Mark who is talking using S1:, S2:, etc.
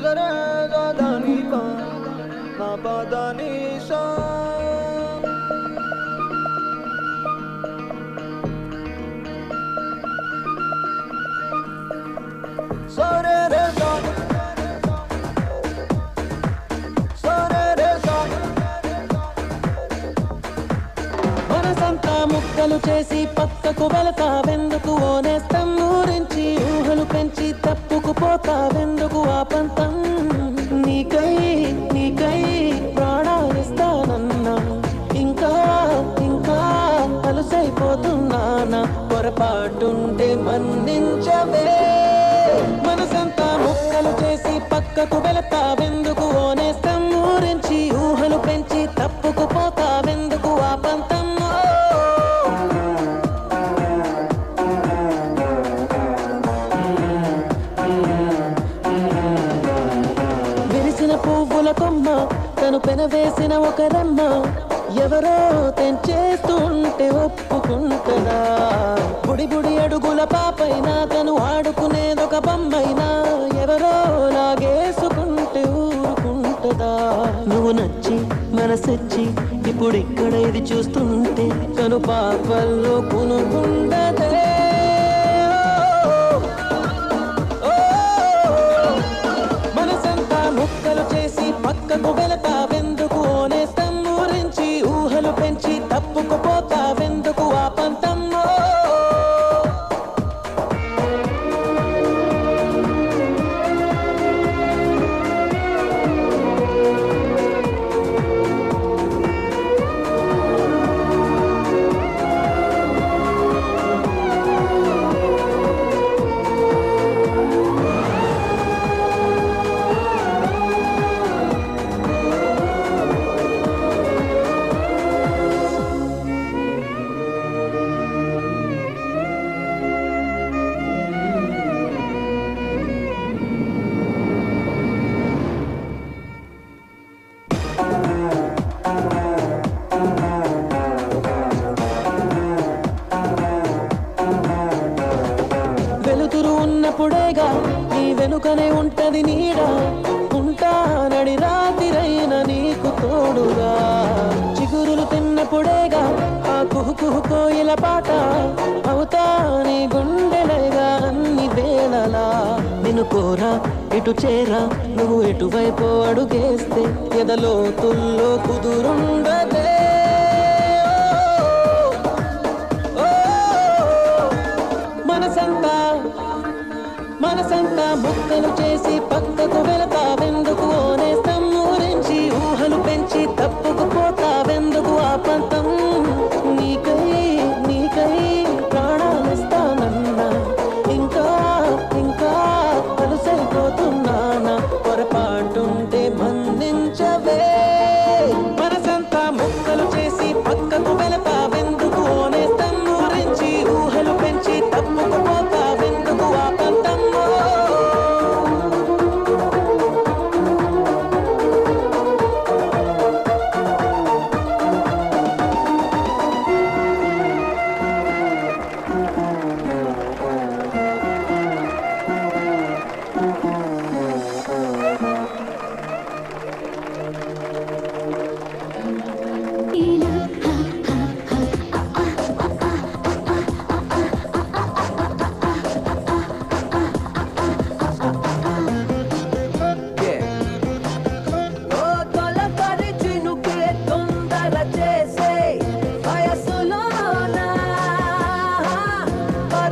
S1: సరే దాని పా నా పదని సా సరే రే సా సరే రే సా మనసంతా ముక్కలు చేసి పక్కకు వెళతావెందుకు ఓనేస్తం ఊరించి ఊహలు పెంచి తప్పుకుపోతావెందుకు ఆ పంతం నీకై నీకై ప్రాణాలిస్తానన్నా ఇంకా ఇంకా అలసైపోతున్నానా పొరపాటుంటే మన్నించవే మనసంతా ముక్కలు చేసి పక్కకు వెళతావెందుకు ఓనేస్తం ఊరించి ఊహలు పెంచి తప్పుకుపోతావెందుకు ఆ పంతం విరిసిన పువ్వుల కొమ్మ తను పెనవేసిన ఒక రమ్మ ఎవరో తెంచేస్తుంటే ఒప్పుకుంటదా బుడి బుడి అడుగుల పాపైనా తను ఆడుకునేదొక బొమ్మైనా ఎవరో లాగేసుకుంటే ఊరుకుంటదా నువ్వు నచ్చి మనసొచ్చి ఇప్పుడు ఇక్కడ ఇది చూస్తుంటే తను పాపల్లో కొనుకుండదే మనసంతా ముక్కలు చేసి పక్కకు వెళతావెందుకు ఓనేస్తం ఊరించి ఊహలు పెంచి తప్పుకుపోతావెందుకు ఆ పంతమ్మో వెలుతురు ఉన్నప్పుడేగా నీ వెనుకనే ఉంటది నీడ ఉంటానడి రాతిరైన నీకు తోడుగా చిగురులు తిన్నప్పుడేగా ఆ కుహుకుహు కోయిల పాట అవుతా నీ గుండెలగా అన్ని వేళలా నిన్ను కోరా ఇటు చేరా నువ్వు ఎటువైపు అడుగేస్తే ఎదలోతుల్లో కుదురుండదే మనసంతా ముక్కలు చేసి పక్క